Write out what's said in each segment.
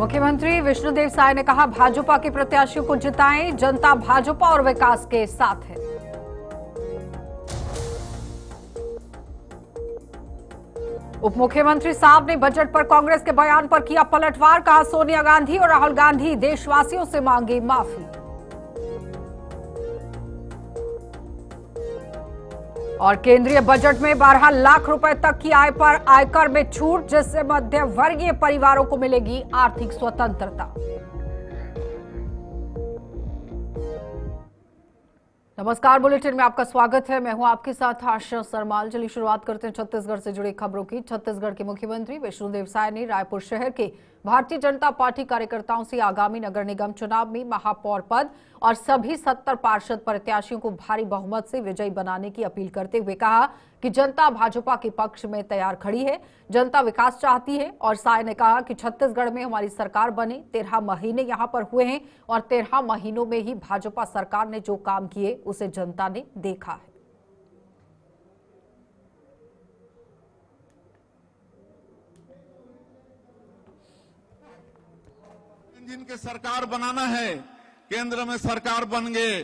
मुख्यमंत्री विष्णुदेव साय ने कहा, भाजपा के प्रत्याशियों को जिताएं, जनता भाजपा और विकास के साथ है। उप मुख्यमंत्री साहब ने बजट पर कांग्रेस के बयान पर किया पलटवार, कहा सोनिया गांधी और राहुल गांधी देशवासियों से मांगे माफी। और केंद्रीय बजट में 12 लाख रुपए तक की आय पर आयकर में छूट, जिससे मध्य वर्गीय परिवारों को मिलेगी आर्थिक स्वतंत्रता। नमस्कार, बुलेटिन में आपका स्वागत है। मैं हूं आपके साथ आशा सरमाल। चलिए शुरुआत करते हैं छत्तीसगढ़ से जुड़ी खबरों की। छत्तीसगढ़ के मुख्यमंत्री विष्णुदेव साय ने रायपुर शहर के भारतीय जनता पार्टी कार्यकर्ताओं से आगामी नगर निगम चुनाव में महापौर पद और सभी 70 पार्षद प्रत्याशियों को भारी बहुमत से विजयी बनाने की अपील करते हुए कहा कि जनता भाजपा के पक्ष में तैयार खड़ी है, जनता विकास चाहती है। और साय ने कहा कि छत्तीसगढ़ में हमारी सरकार बने 13 महीने यहां पर हुए हैं और 13 महीनों में ही भाजपा सरकार ने जो काम किए उसे जनता ने देखा है। जिनके सरकार बनाना है, केंद्र में सरकार बन गए,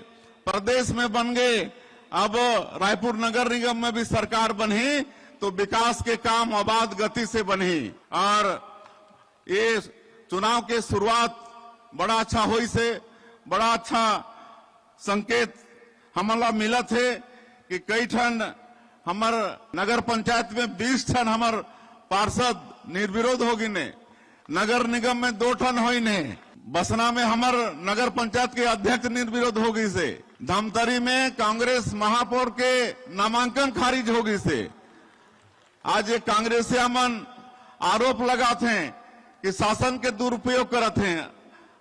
प्रदेश में बन गए, अब रायपुर नगर निगम में भी सरकार बनी तो विकास के काम आबाद गति से बनी। और ये चुनाव के शुरुआत बड़ा अच्छा हुई से बड़ा अच्छा संकेत हमला मिला थे कि कई ठन हमार नगर पंचायत में 20 ठन हमार पार्षद निर्विरोध होगी ने, नगर निगम में 2 ठन होई ने, बसना में हमार नगर पंचायत के अध्यक्ष निर्विरोध होगी से, धमतरी में कांग्रेस महापौर के नामांकन खारिज होगी से। आज ये कांग्रेसिया मन आरोप लगाते हैं कि शासन के दुरुपयोग करते हैं।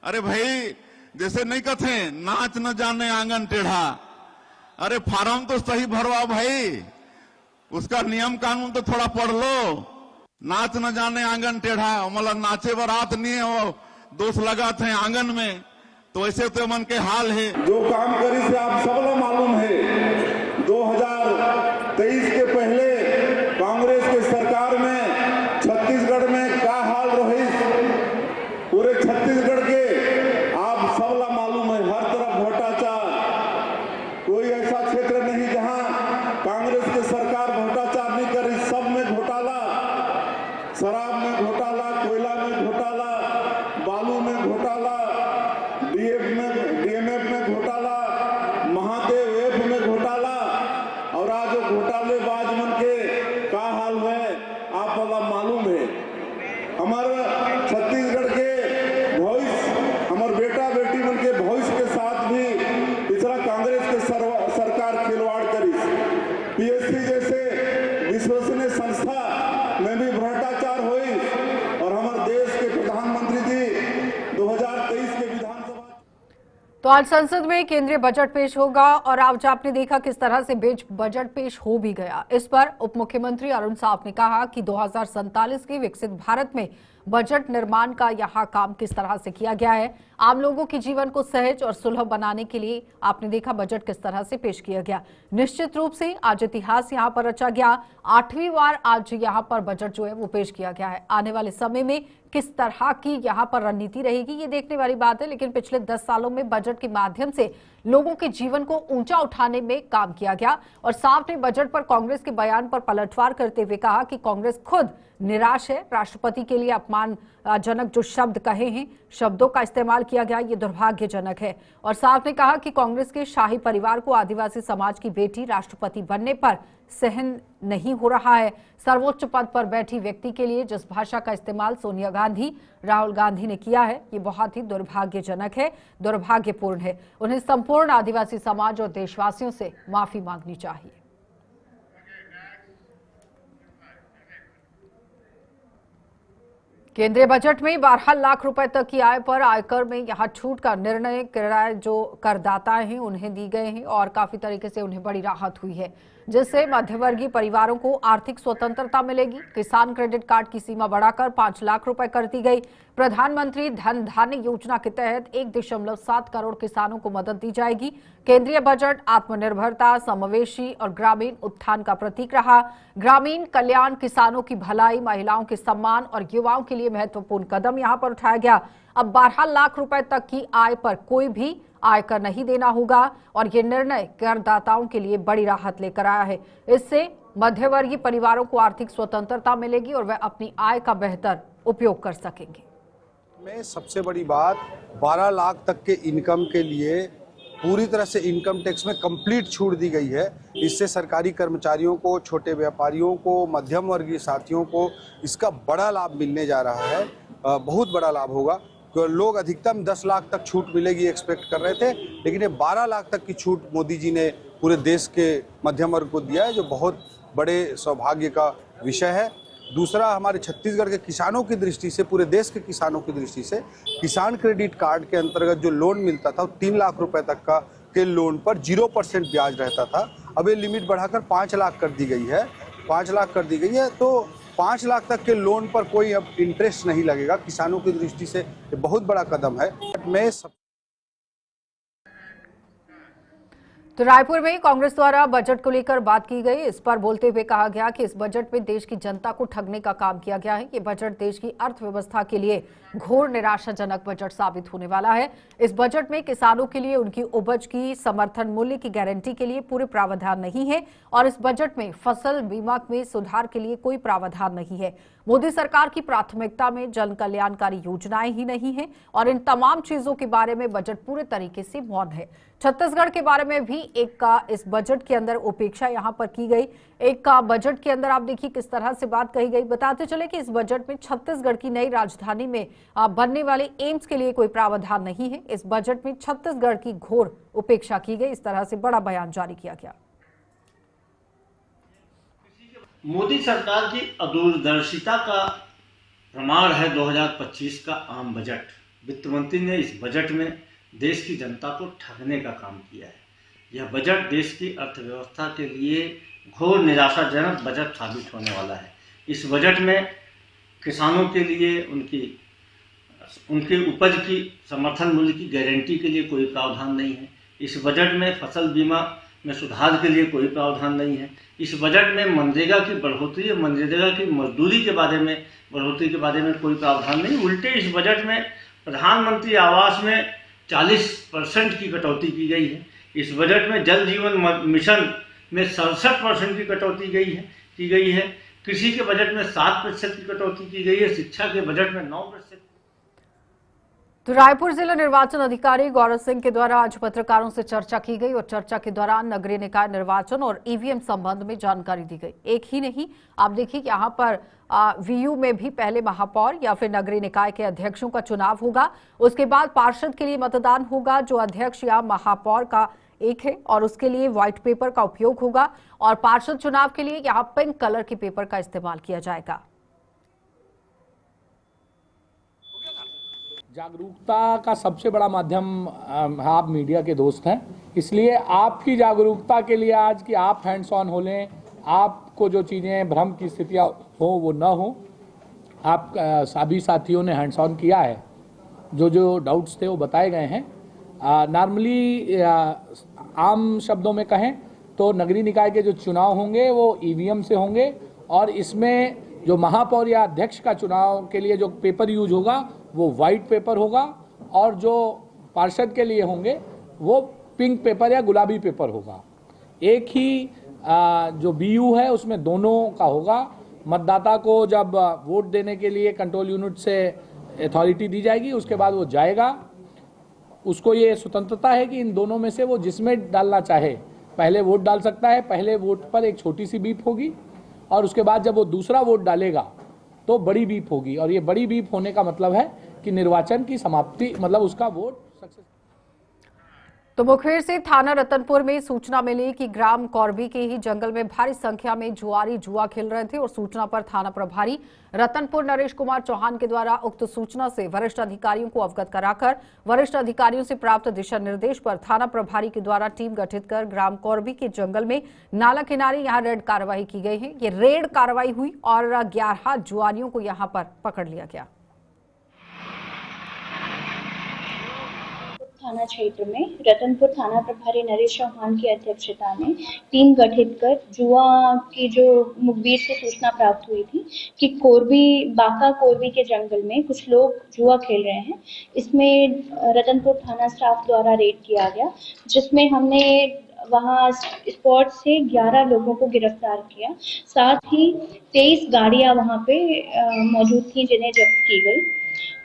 अरे भाई, जैसे नहीं कहते नाच न जाने आंगन टेढ़ा, अरे फार्म तो सही भरवाओ भाई, उसका नियम कानून तो थोड़ा पढ़ लो। नाच न जाने आंगन टेढ़ा, मतलब नाचे बारात नहीं हो, दोष लगाते हैं आंगन में, तो ऐसे तो मन के हाल है। जो काम करी से आप सबको मालूम है, 2023 के पहले कांग्रेस के सरकार में छत्तीसगढ़ में क्या हाल रही, पूरे छत्तीसगढ़ के आप सबला मालूम है। हर तरफ भ्रष्टाचार, कोई ऐसा क्षेत्र नहीं जहां कांग्रेस की सरकार भ्रष्टाचार नहीं करी, सब में घोटाला, शराब में घोटाला, कोयला में घोटाला, बालू में घोटाला, डीएमएफ में घोटाला, महादेव एफ में घोटाला। और आज जो घोटालेबाज मन के का हाल है आप वाला मालूम है। हमारे छत्तीसगढ़ के भविष्य, हमारे बेटा बेटी मन के भविष्य के साथ भी पिछला कांग्रेस के सरकार खिलवाड़ करी। पीएससी जैसे विश्वसनीय संस्था में भी भ्रष्टाचार हुई और हमारे देश के प्रधानमंत्री जी 2023 के विधानसभा। तो आज संसद में केंद्रीय बजट पेश होगा और आज आपने देखा किस तरह से बजट पेश हो भी गया। इस पर उप मुख्यमंत्री अरुण साव ने कहा कि 2047 के विकसित भारत में बजट निर्माण का यहाँ काम किस तरह से किया गया है। आम लोगों के जीवन को सहज और सुलभ बनाने के लिए आपने देखा बजट किस तरह से पेश किया गया। निश्चित रूप से आज इतिहास यहाँ पर रचा गया। 8वीं बार आज यहाँ पर बजट जो है वो पेश किया गया है। आने वाले समय में किस तरह की यहाँ पर रणनीति रहेगी ये देखने वाली बात है, लेकिन पिछले 10 सालों में बजट के माध्यम से लोगों के जीवन को ऊंचा उठाने में काम किया गया। और साफ ने बजट पर कांग्रेस के बयान पर पलटवार करते हुए कहा कि कांग्रेस खुद निराश है। राष्ट्रपति के लिए अपमानजनक जो शब्द कहे हैं, शब्दों का इस्तेमाल किया गया, ये दुर्भाग्यजनक है। और साफ ने कहा कि कांग्रेस के शाही परिवार को आदिवासी समाज की बेटी राष्ट्रपति बनने पर सहन नहीं हो रहा है। सर्वोच्च पद पर बैठी व्यक्ति के लिए जिस भाषा का इस्तेमाल सोनिया गांधी, राहुल गांधी ने किया है, ये बहुत ही दुर्भाग्यजनक है, दुर्भाग्यपूर्ण है। उन्हें संपूर्ण आदिवासी समाज और देशवासियों से माफी मांगनी चाहिए। केंद्रीय बजट में 12 लाख रुपए तक की आय पर आयकर में यहां छूट का निर्णय किराए जो करदाता हैं उन्हें दी गए हैं और काफी तरीके से उन्हें बड़ी राहत हुई है। जिससे मध्यवर्गीय परिवारों को आर्थिक स्वतंत्रता मिलेगी। किसान क्रेडिट कार्ड की सीमा बढ़ाकर 5 लाख रुपए कर दी गई। प्रधानमंत्री धन धान्य योजना के तहत 1.7 करोड़ किसानों को मदद दी जाएगी। केंद्रीय बजट आत्मनिर्भरता, समावेशी और ग्रामीण उत्थान का प्रतीक रहा। ग्रामीण कल्याण, किसानों की भलाई, महिलाओं के सम्मान और युवाओं के लिए महत्वपूर्ण कदम यहां पर उठाया गया। अब 12 लाख रुपए तक की आय पर कोई भी आयकर नहीं देना होगा और ये निर्णय करदाताओं के लिए बड़ी राहत लेकर आया है। इससे मध्यवर्गीय परिवारों को आर्थिक स्वतंत्रता मिलेगी और वे अपनी आय का बेहतर उपयोग कर सकेंगे। में सबसे बड़ी बात 12 लाख तक के इनकम के लिए पूरी तरह से इनकम टैक्स में कंप्लीट छूट दी गई है। इससे सरकारी कर्मचारियों को, छोटे व्यापारियों को, मध्यम वर्गीय साथियों को इसका बड़ा लाभ मिलने जा रहा है। बहुत बड़ा लाभ होगा। लोग अधिकतम 10 लाख तक छूट मिलेगी एक्सपेक्ट कर रहे थे, लेकिन ये 12 लाख तक की छूट मोदी जी ने पूरे देश के मध्यम वर्ग को दिया है, जो बहुत बड़े सौभाग्य का विषय है। दूसरा, हमारे छत्तीसगढ़ के किसानों की दृष्टि से, पूरे देश के किसानों की दृष्टि से किसान क्रेडिट कार्ड के अंतर्गत जो लोन मिलता था 3 लाख रुपए तक का के लोन पर 0% ब्याज रहता था। अब ये लिमिट बढ़ाकर 5 लाख कर दी गई है। 5 लाख कर दी गई है, तो 5 लाख तक के लोन पर कोई अब इंटरेस्ट नहीं लगेगा। किसानों की दृष्टि से ये बहुत बड़ा कदम है। मैं तो रायपुर में कांग्रेस द्वारा बजट को लेकर बात की गई। इस पर बोलते हुए कहा गया कि इस बजट में देश की जनता को ठगने का काम किया गया है। ये बजट देश की अर्थव्यवस्था के लिए घोर निराशाजनक बजट साबित होने वाला है। इस बजट में किसानों के लिए उनकी उपज की समर्थन मूल्य की गारंटी के लिए पूरे प्रावधान नहीं है और इस बजट में फसल बीमा में सुधार के लिए कोई प्रावधान नहीं है। मोदी सरकार की प्राथमिकता में जन कल्याणकारी योजनाएं ही नहीं है और इन तमाम चीजों के बारे में बजट पूरे तरीके से मौन है। छत्तीसगढ़ के बारे में भी एक का इस बजट के अंदर उपेक्षा यहां पर की गई। एक का बजट के अंदर आप देखिए किस तरह से बात कही गई। बताते चले कि इस बजट में छत्तीसगढ़ की नई राजधानी में बनने वाले एम्स के लिए कोई प्रावधान नहीं है। इस बजट में छत्तीसगढ़ की घोर उपेक्षा की गई। इस तरह से बड़ा बयान जारी किया गया। मोदी सरकार की अदूरदर्शिता का प्रमाण है 2025 का आम बजट। वित्त मंत्री ने इस बजट में देश की जनता को ठगने का काम किया है। यह बजट देश की अर्थव्यवस्था के लिए घोर निराशाजनक बजट साबित होने वाला है। इस बजट में किसानों के लिए उनकी उपज की समर्थन मूल्य की गारंटी के लिए कोई प्रावधान नहीं है। इस बजट में फसल बीमा में सुधार के लिए कोई प्रावधान नहीं है। इस बजट में मनरेगा की बढ़ोतरी, मनरेगा की मजदूरी के बारे में बढ़ोतरी के बारे में कोई प्रावधान नहीं। उल्टे इस बजट में प्रधानमंत्री आवास में 40% की कटौती की गई है। इस बजट में जल जीवन मिशन में 67% की कटौती की गई है। कृषि के बजट में 7% की कटौती की गई है। शिक्षा के बजट में 9%। तो रायपुर जिला निर्वाचन अधिकारी गौरव सिंह के द्वारा आज पत्रकारों से चर्चा की गई और चर्चा के दौरान नगरीय निकाय निर्वाचन और ईवीएम संबंध में जानकारी दी गई। एक ही नहीं, आप देखिए कि यहाँ पर वीयू में भी पहले महापौर या फिर नगरीय निकाय के अध्यक्षों का चुनाव होगा। उसके बाद पार्षद के लिए मतदान होगा, जो अध्यक्ष या महापौर का एक है, और उसके लिए व्हाइट पेपर का उपयोग होगा और पार्षद चुनाव के लिए यहाँ पिंक कलर के पेपर का इस्तेमाल किया जाएगा। जागरूकता का सबसे बड़ा माध्यम आप मीडिया के दोस्त हैं, इसलिए आपकी जागरूकता के लिए आज कि आप हैंड्स ऑन हो लें, आपको जो चीज़ें भ्रम की स्थितियाँ हो वो न हो। आप सभी साथियों ने हैंड्स ऑन किया है, जो डाउट्स थे वो बताए गए हैं। नॉर्मली आम शब्दों में कहें तो नगरीय निकाय के जो चुनाव होंगे वो ईवीएम से होंगे और इसमें जो महापौर या अध्यक्ष का चुनाव के लिए जो पेपर यूज होगा वो वाइट पेपर होगा और जो पार्षद के लिए होंगे वो पिंक पेपर या गुलाबी पेपर होगा। एक ही जो बीयू है उसमें दोनों का होगा। मतदाता को जब वोट देने के लिए कंट्रोल यूनिट से अथॉरिटी दी जाएगी उसके बाद वो जाएगा, उसको ये स्वतंत्रता है कि इन दोनों में से वो जिसमें डालना चाहे पहले वोट डाल सकता है। पहले वोट पर एक छोटी सी बीप होगी और उसके बाद जब वो दूसरा वोट डालेगा तो बड़ी बीप होगी और ये बड़ी बीप होने का मतलब है कि निर्वाचन की समाप्ति, मतलब उसका वोट सक्सेस। तो मुखबिर से थाना रतनपुर में सूचना मिली कि ग्राम कौरबी के ही जंगल में भारी संख्या में जुआरी जुआ खेल रहे थे और सूचना पर थाना प्रभारी रतनपुर नरेश कुमार चौहान के द्वारा उक्त सूचना से वरिष्ठ अधिकारियों को अवगत कराकर वरिष्ठ अधिकारियों से प्राप्त दिशा निर्देश पर थाना प्रभारी के द्वारा टीम गठित कर ग्राम कौरबी के जंगल में नाला किनारे यहां रेड कार्रवाई की गई है। ये रेड कार्रवाई हुई और 11 जुआरियों को यहां पर पकड़ लिया गया। थाना क्षेत्र में रतनपुर थाना प्रभारी नरेश चौहान की अध्यक्षता में टीम गठित कर जुआ की जो मुखबिर से सूचना प्राप्त हुई थी कि बाका कोरबी के जंगल में कुछ लोग जुआ खेल रहे हैं। इसमें रतनपुर थाना स्टाफ द्वारा रेड किया गया, जिसमें हमने वहां स्पॉट से 11 लोगों को गिरफ्तार किया। साथ ही 23 गाड़ियां वहां पे मौजूद थी जिन्हें जब्त की गई,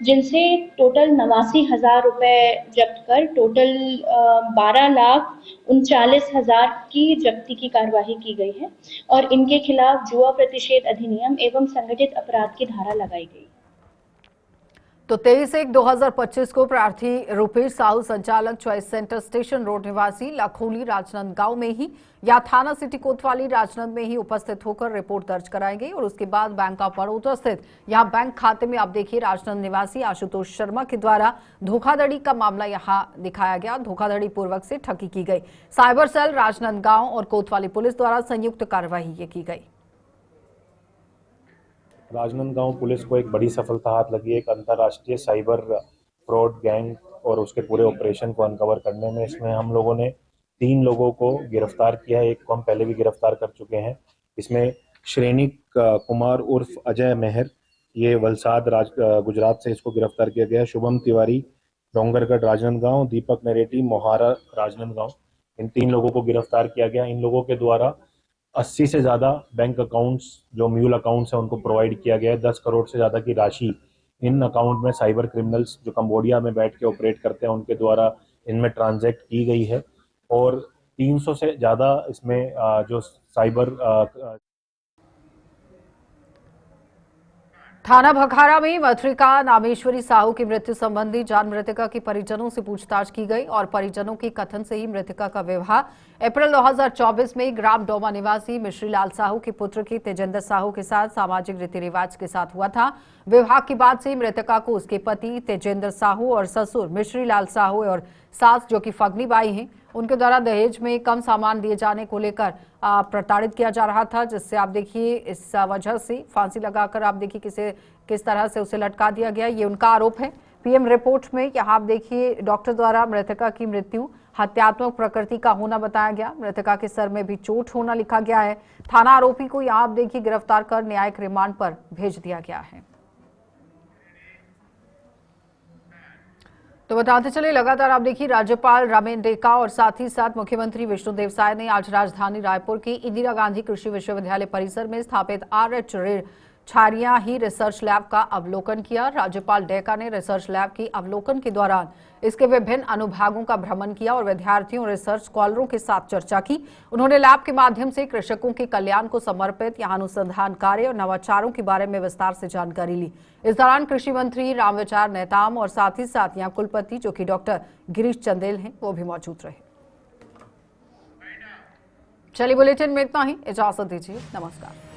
जिनसे टोटल 89,000 रुपए जब्त कर टोटल 12,39,000 की जब्ती की कार्यवाही की गई है और इनके खिलाफ जुआ प्रतिषेध अधिनियम एवं संगठित अपराध की धारा लगाई गई। तो 23/1/2025 को प्रार्थी रुपेश साहू संचालक चॉइस सेंटर स्टेशन रोड निवासी लाखोली राजनांदगांव में ही या थाना सिटी कोतवाली राजनांद में ही उपस्थित होकर रिपोर्ट दर्ज कराई गई और उसके बाद बैंक ऑफ बड़ौदा स्थित यहां बैंक खाते में आप देखिए राजनांद निवासी आशुतोष शर्मा के द्वारा धोखाधड़ी का मामला यहां दिखाया गया। धोखाधड़ी पूर्वक से ठगी की गई। साइबर सेल राजनांदगांव और कोतवाली पुलिस द्वारा संयुक्त कार्यवाही ये की गई। राजनांदगांव पुलिस को एक बड़ी सफलता हाथ लगी। एक अंतर्राष्ट्रीय साइबर फ्रॉड गैंग और उसके पूरे ऑपरेशन को अनकवर करने में इसमें हम लोगों ने 3 लोगों को गिरफ्तार किया है। एक को हम पहले भी गिरफ्तार कर चुके हैं। इसमें श्रेणिक कुमार उर्फ अजय मेहर, ये वलसाड गुजरात से इसको गिरफ्तार किया गया। शुभम तिवारी डोंगरगढ़ राजनांदगांव, दीपक नरेटी मोहारा राजनांदगांव, इन 3 लोगों को गिरफ्तार किया गया। इन लोगों के द्वारा 80 से ज़्यादा बैंक अकाउंट्स जो म्यूल अकाउंट्स हैं उनको प्रोवाइड किया गया है। 10 करोड़ से ज़्यादा की राशि इन अकाउंट में साइबर क्रिमिनल्स जो कंबोडिया में बैठ के ऑपरेट करते हैं उनके द्वारा इनमें ट्रांजैक्ट की गई है और 300 से ज़्यादा इसमें जो साइबर थाना भखारा में मथुरिका नामेश्वरी साहू की मृत्यु संबंधी जान मृतका के परिजनों से पूछताछ की गई और परिजनों के कथन से ही मृतका का विवाह अप्रैल 2024 में ग्राम डोमा निवासी मिश्रीलाल साहू के पुत्र के तेजेंद्र साहू के साथ सामाजिक रीति रिवाज के साथ हुआ था। विवाह के बाद से मृतका को उसके पति तेजेंद्र साहू और ससुर मिश्रीलाल साहू और सास जो कि फगनी बाई हैं उनके द्वारा दहेज में कम सामान दिए जाने को लेकर प्रताड़ित किया जा रहा था, जिससे आप देखिए इस वजह से फांसी लगाकर आप देखिए किस तरह से उसे लटका दिया गया, ये उनका आरोप है। पीएम रिपोर्ट में यहाँ आप देखिए डॉक्टर द्वारा मृतका की मृत्यु हत्यात्मक प्रकृति का होना बताया गया। मृतका के सर में भी चोट होना लिखा गया है। थाना आरोपी को यहाँ आप देखिए गिरफ्तार कर न्यायिक रिमांड पर भेज दिया गया है। तो बताते चले लगातार आप देखिए राज्यपाल रामेन डेका और साथ ही साथ मुख्यमंत्री विष्णुदेव साय ने आज राजधानी रायपुर के इंदिरा गांधी कृषि विश्वविद्यालय परिसर में स्थापित RH छारिया ही रिसर्च लैब का अवलोकन किया। राज्यपाल डेका ने रिसर्च लैब की अवलोकन के दौरान इसके विभिन्न अनुभागों का भ्रमण किया और विद्यार्थियों और रिसर्च स्कॉलरों के साथ चर्चा की। उन्होंने लैब के माध्यम से कृषकों के कल्याण को समर्पित यहाँ अनुसंधान कार्य और नवाचारों के बारे में विस्तार से जानकारी ली। इस दौरान कृषि मंत्री रामविचार नेताम और साथ ही साथ यहाँ कुलपति जो कि डॉक्टर गिरीश चंदेल हैं वो भी मौजूद रहे। चलिए बुलेटिन में इतना ही, इजाजत दीजिए, नमस्कार।